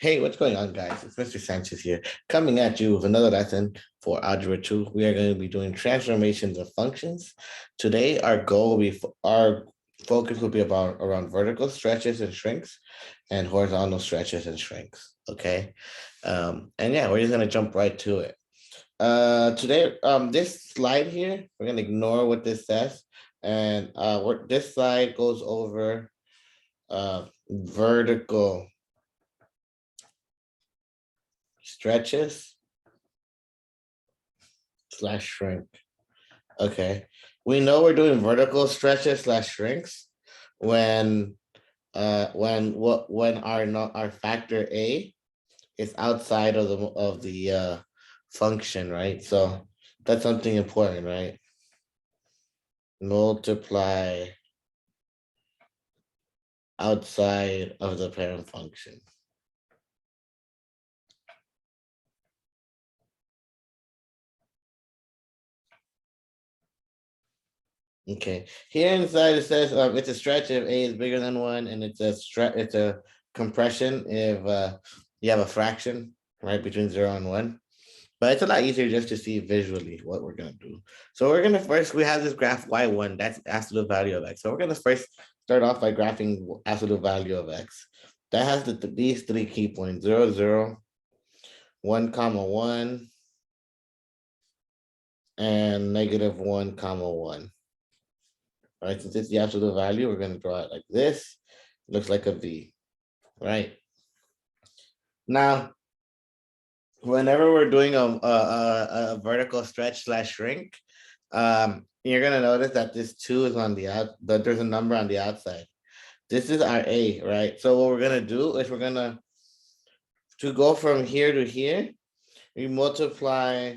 Hey, what's going on, guys? It's Mr. Sanchez here, coming at you with another lesson for Algebra 2. We are going to be doing transformations of functions. Today, our focus will be around vertical stretches and shrinks and horizontal stretches and shrinks, okay? And yeah, we're just going to jump right to it. Today, this slide here, we're going to ignore what this says. And this slide goes over vertical stretches / shrink. Okay. We know we're doing vertical stretches / shrinks when our factor A is outside of the function, right? So that's something important, right? Multiply outside of the parent function. Okay, here inside it says it's a stretch if A is bigger than 1, and it's a compression if you have a fraction right between 0 and 1. But it's a lot easier just to see visually what we're gonna do. So we're gonna we have this graph y1, that's absolute value of x. So we're gonna first start off by graphing absolute value of x. That has these three key points: 0, 0, 1, 1, and negative 1, 1. Right, since it's the absolute value, we're going to draw it like this. It looks like a V, right? Now, whenever we're doing a vertical stretch / shrink, you're going to notice that this 2 is on the that there's a number on the outside. This is our A, right? So what we're going to do is we're going to go from here to here, we multiply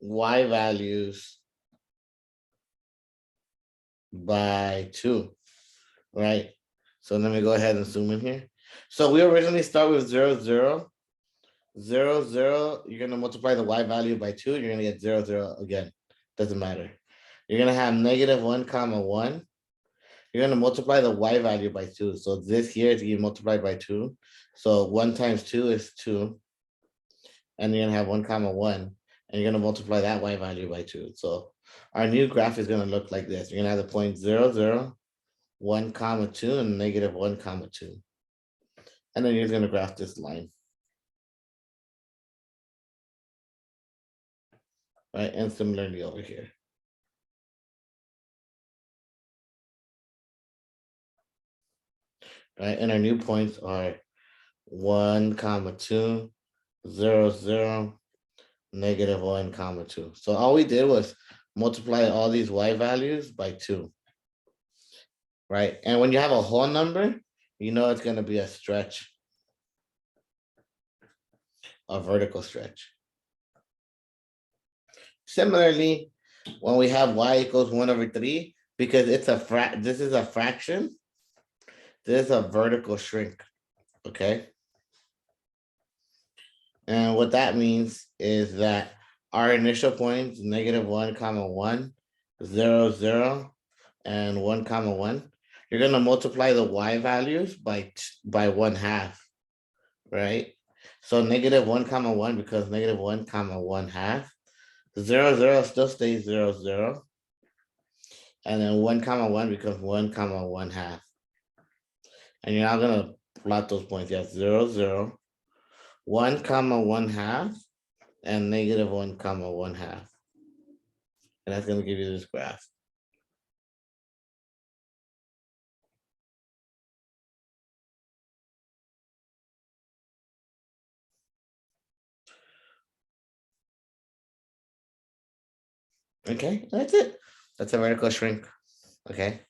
Y values by 2, right? So let me go ahead and zoom in here. So we originally start with 0, 0, 0, 0. You're going to multiply the Y value by 2. You're going to get 0, 0 again. Doesn't matter. You're going to have negative 1, 1. You're going to multiply the Y value by 2. So this here is getting multiplied by 2. So 1 times 2 is 2. And you're going to have 1, 1. And you're going to multiply that Y value by 2. So our new graph is going to look like this. You're going to have the point 0, 0, 1, 2, and negative 1, 2. And then you're going to graph this line. Right, and similarly over here. Right, and our new points are 1, 2, 0, 0, negative 1, 2. So all we did was multiply all these Y values by 2. Right, and when you have a whole number, you know it's going to be a stretch, a vertical stretch. Similarly, when we have Y equals 1 over 3, because it's this is a fraction, this is a vertical shrink, okay? And what that means is that our initial points, negative 1, 1, 0, 0, and 1, 1, you're going to multiply the Y values by 1/2, right? So negative 1, 1 becomes negative 1, 1/2. 0, 0 still stays 0, 0. And then 1, 1 becomes 1, 1/2. And you're now going to plot those points. You have 0, 0, 1, 1/2, and negative 1, 1/2. And that's going to give you this graph. Okay, that's it. That's a vertical shrink. Okay.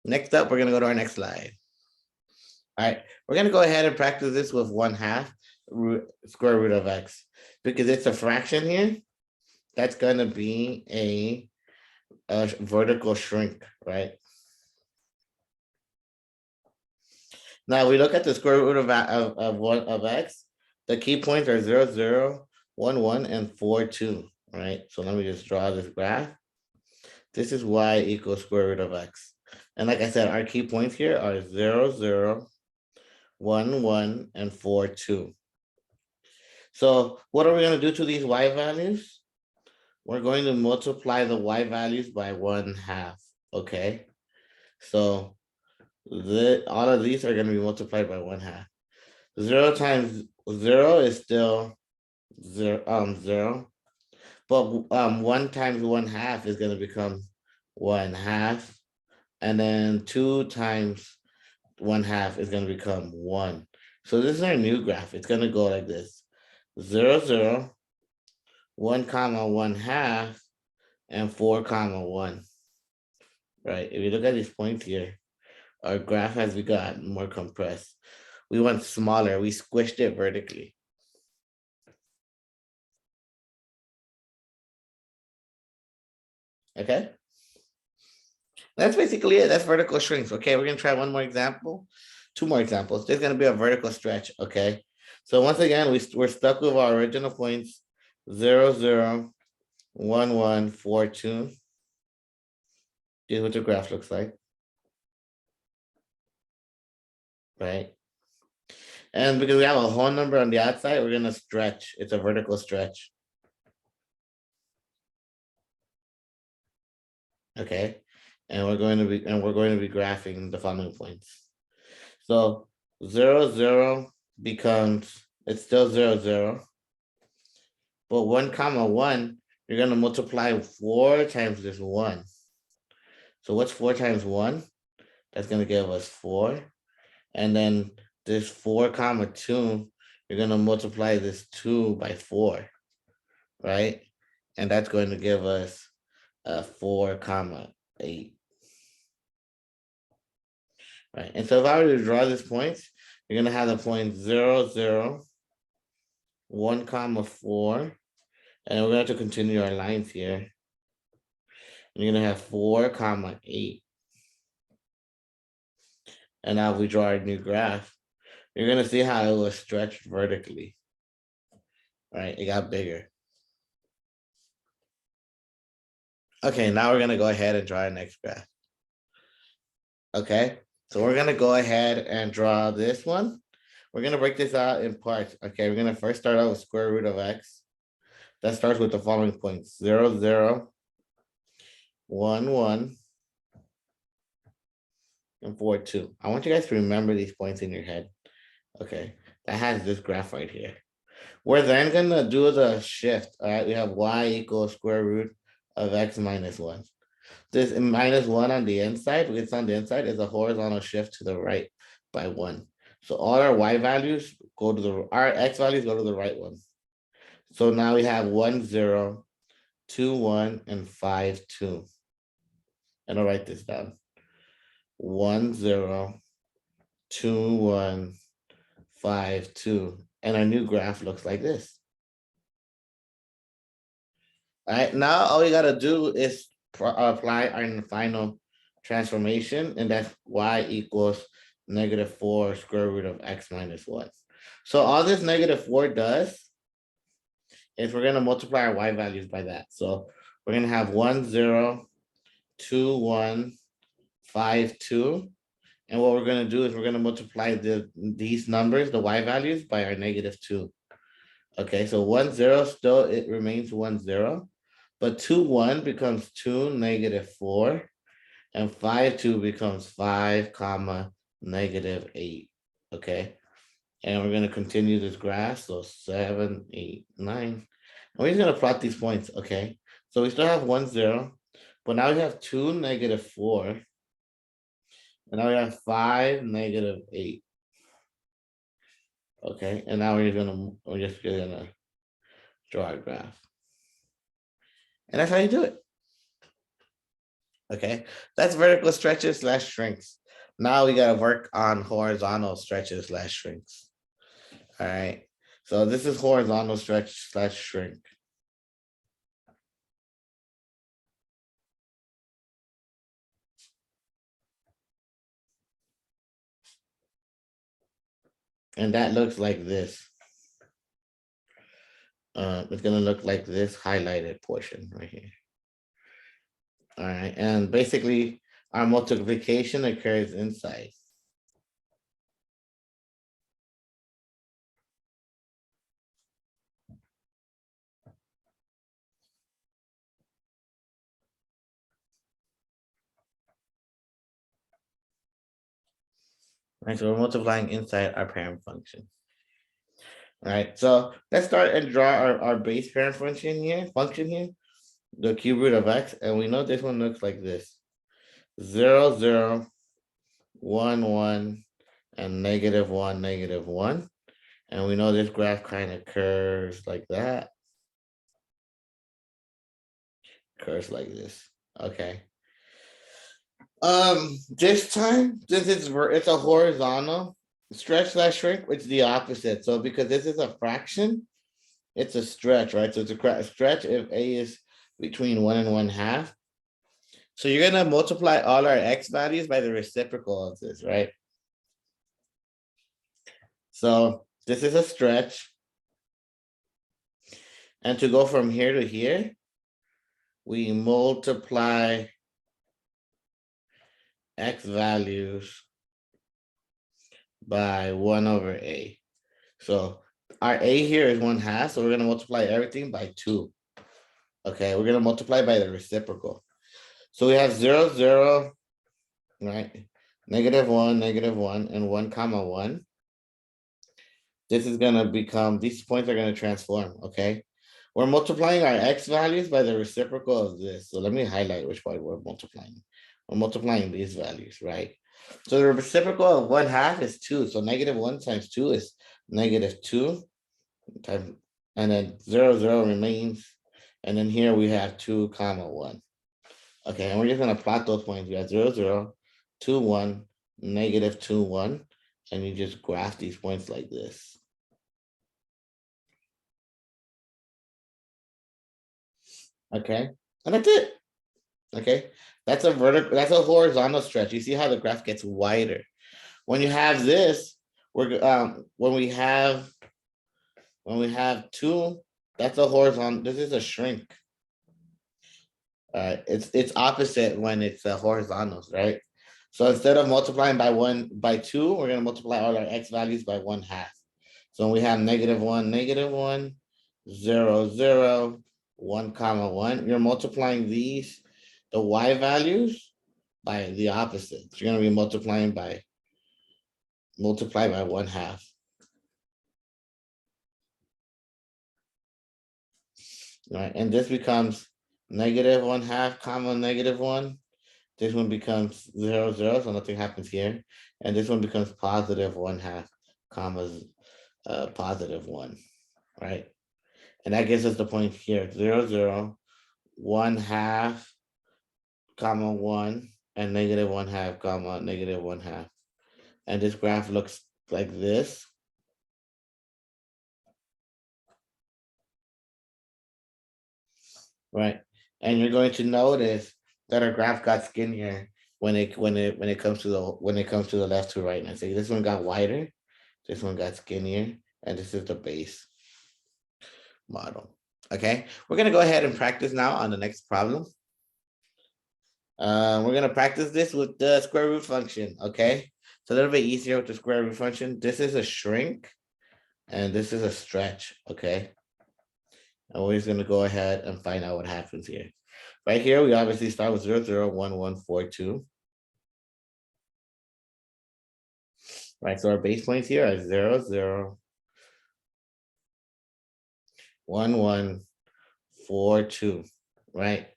Next up, we're going to go to our next slide. All right, we're going to go ahead and practice this with 1/2 square root of x. Because it's a fraction here, that's going to be a vertical shrink, right? Now we look at the square root of x. The key points are 0, 0, 1, 1, and 4, 2, right? So let me just draw this graph. This is y equals square root of x. And like I said, our key points here are 0, 0, 1, 1, and 4, 2. So what are we going to do to these y values? We're going to multiply the y values by 1/2, okay? So all of these are going to be multiplied by 1/2. 0 times 0 is still 0, but 1 times 1/2 is going to become 1/2, and then 2 times 1/2 is going to become 1. So this is our new graph. It's going to go like this: 0, 0, 1 comma 1/2, and 4 comma 1. Right? If you look at these points here, our graph has gotten more compressed. We went smaller. We squished it vertically. Okay. That's basically it. That's vertical shrinks. Okay, we're gonna try one more example, 2 more examples. There's gonna be a vertical stretch. Okay. So once again, we're stuck with our original points: 0, 0, 1, 1, 4, 2. Here's what the graph looks like. Right. And because we have a whole number on the outside, we're gonna stretch. It's a vertical stretch. Okay. And we're going to be graphing the following points. So 0, 0 becomes, it's still 0, 0. But 1 comma 1, you're going to multiply 4 times this 1. So what's 4 times 1? That's going to give us 4. And then this 4 comma 2, you're going to multiply this 2 by 4, right? And that's going to give us 4 comma 8. Right. And so if I were to draw this point, you're going to have the point 0, 0, 1 comma 4. And we're going to continue our lines here. And you're going to have 4 comma 8. And now if we draw our new graph, you're going to see how it was stretched vertically. Right? It got bigger. Okay, now we're going to go ahead and draw our next graph. Okay, so we're going to go ahead and draw this one. We're going to break this out in parts. Okay, we're going to first start out with square root of x. That starts with the following points: 0, 0, 1, 1, and 4, 2. I want you guys to remember these points in your head. Okay, that has this graph right here. We're then gonna do the shift. All right, we have y equals square root of x minus 1. This minus 1 on the inside, it's on the inside, is a horizontal shift to the right by 1. So all our y values go to our x values go to the right one. So now we have 1, 0, 2, 1, and 5, 2. And I'll write this down: 1, 0, 2, 1, 5, 2. And our new graph looks like this. All right, now all we gotta do is apply our final transformation, and that's y equals -4 square root of x minus 1. So all this -4 does is we're gonna multiply our y values by that. So we're gonna have 1, 0, 2, 1, 5, 2. And what we're gonna do is we're gonna multiply these numbers, the y values, by our -2. Okay, so 1, 0 still, it remains 1, 0. But 2, 1 becomes 2, -4, and 5, 2 becomes 5, comma, -8. Okay, and we're going to continue this graph. So 7, 8, 9. And we're just going to plot these points. Okay, so we still have 1, 0, but now we have 2, -4, and now we have 5, -8. Okay, and now we're just gonna draw a graph. And that's how you do it. Okay, that's vertical stretches / shrinks. Now we gotta work on horizontal stretches / shrinks. All right, so this is horizontal stretch / shrink. And that looks like this. It's gonna look like this highlighted portion right here. All right, and basically our multiplication occurs inside. Right, so we're multiplying inside our parent function. All right, so let's start and draw our base parent function here, the cube root of x, and we know this one looks like this. 0, 0, 1, 1, and -1, -1. And we know this graph kind of curves like that. Curves like this. Okay. This time, since it's a horizontal stretch slash shrink, it's the opposite. So because this is a fraction, it's a stretch, right? So it's a stretch if a is between 1 and 1/2. So you're gonna multiply all our x values by the reciprocal of this, right? So this is a stretch. And to go from here to here, we multiply x values by 1/a. So our a here is 1/2, so we're gonna multiply everything by 2. Okay, we're gonna multiply by the reciprocal. So we have 0, 0, right? -1, -1, and 1, 1. This is gonna become, these points are gonna transform, okay? We're multiplying our x values by the reciprocal of this. So let me highlight which part we're multiplying. We're multiplying these values, right? So the reciprocal of 1/2 is 2. So -1 times 2 is -2 times, and then 0, 0 remains. And then here we have 2, 1. Okay, and we're just gonna plot those points. We have 0, 0, 2, 1, -2, 1, and you just graph these points like this. Okay, and that's it. Okay, that's a vertical, that's a horizontal stretch. You see how the graph gets wider. When you have this, when we have 2, that's a horizontal, this is a shrink. It's opposite when it's horizontals, right? So instead of multiplying by 2, we're gonna multiply all our x values by 1/2. So we have -1, -1, 0, 0, 1, 1. You're multiplying these, the y values, by the opposite. So you're gonna be multiply by 1/2. Right, and this becomes -1/2, -1. This one becomes 0, 0, so nothing happens here. And this one becomes +1/2, +1, right? And that gives us the point here, 0, 0, 1/2, 1, and -1/2, -1/2. And this graph looks like this. Right, and you're going to notice that our graph got skinnier when it comes to the left to right. And say this one got wider, this one got skinnier, and this is the base model. Okay, we're gonna go ahead and practice now on the next problem. We're gonna practice this with the square root function. Okay, it's a little bit easier with the square root function. This is a shrink, and this is a stretch. Okay, and we're just gonna go ahead and find out what happens here. Right here, we obviously start with 0, 0, 1, 1, 4, 2. Right, so our base points here are 0, 0, 1, 1, 4, 2, right?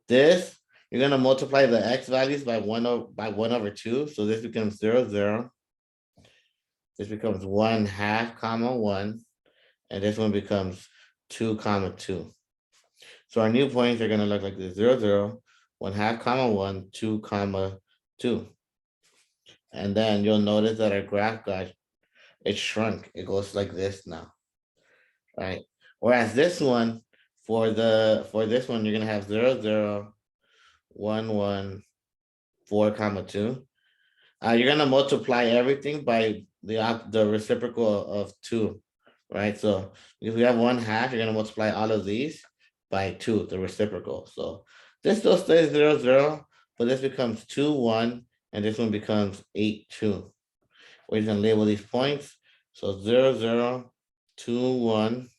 This, you're gonna multiply the x values by 1/2. So this becomes 0, 0. This becomes 1/2, 1, and this one becomes 2, 2. So our new points are gonna look like this: 0, 0, 1/2, 1, 2, 2. And then you'll notice that our graph it shrunk. It goes like this now, right? Whereas this one, for this one, you're gonna have 0, 0, 1, 1, 4, 2. You're gonna multiply everything by the reciprocal of 2, right? So if we have 1/2, you're gonna multiply all of these by 2, the reciprocal. So this still stays 0, 0, but this becomes 2, 1, and this one becomes 8, 2. We're gonna label these points. So 0, 0, 2, 1,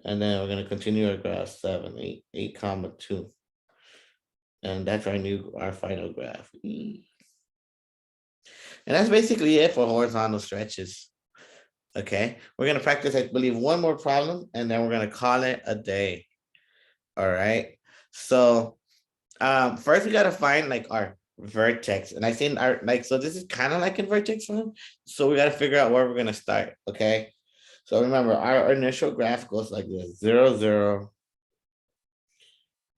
and then we're gonna continue our graph 7, 8, 8, comma 2. And that's our final graph. And that's basically it for horizontal stretches. Okay, we're gonna practice, I believe, one more problem, and then we're gonna call it a day. All right. So first we gotta find like our vertex, and I think our so this is kind of like a vertex one. So we gotta figure out where we're gonna start. Okay. So remember, our initial graph goes like this: 0, 0.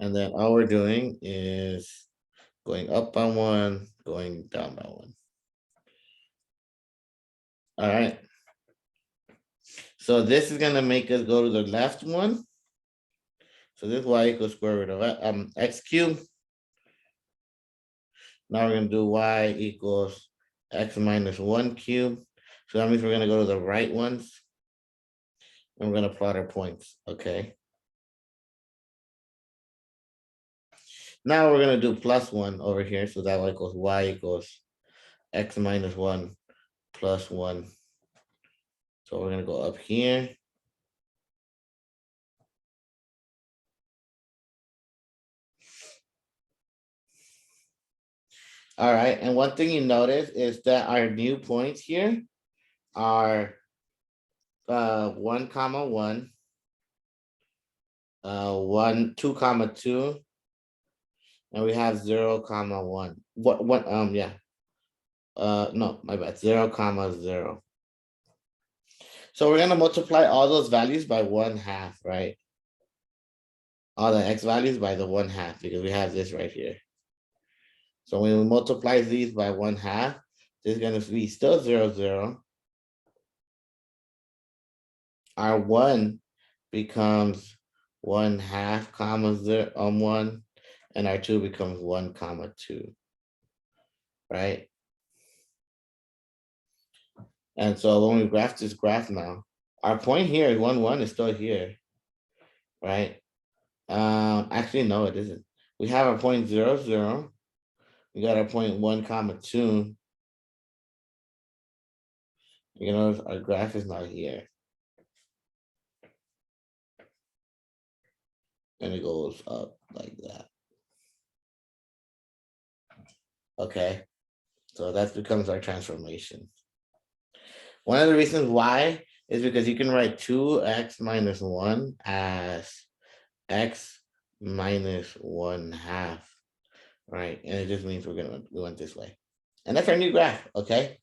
And then all we're doing is going up by 1, going down by 1. All right. So this is gonna make us go to the left one. So this y equals square root of x cubed. Now we're gonna do y equals x minus 1 cubed. So that means we're gonna go to the right ones. And we're gonna plot our points, okay? Now we're gonna do plus 1 over here. So that equals y equals x minus 1 plus 1. So we're gonna go up here. All right, and one thing you notice is that our new points here are 1, 1, 1, 2, 2, and we have 0, 1. What yeah. No, my bad, 0, 0. So we're gonna multiply all those values by 1/2, right? All the x values by the 1/2, because we have this right here. So when we multiply these by 1/2, this is gonna be still 0, 0. Our 1 becomes 1/2, 0, 1, and our 2 becomes 1, 2, right? And so when we graph this graph now, our point here is 1, 1 is still here, right? Actually, no, it isn't. We have our point 0, 0. We got our point 1, 2. You know, our graph is not here. And it goes up like that. Okay, so that becomes our transformation. One of the reasons why is because you can write 2x minus 1 as x minus 1/2, right? And it just means we went this way. And that's our new graph, okay?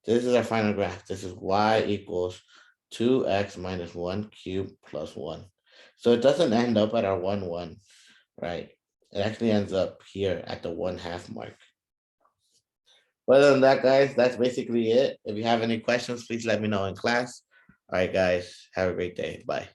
This is our final graph. This is y equals 2x minus 1 cubed plus 1. So it doesn't end up at our 1, 1, right? It actually ends up here at the 1/2 mark. But other than that, guys, that's basically it. If you have any questions, please let me know in class. All right, guys, have a great day. Bye.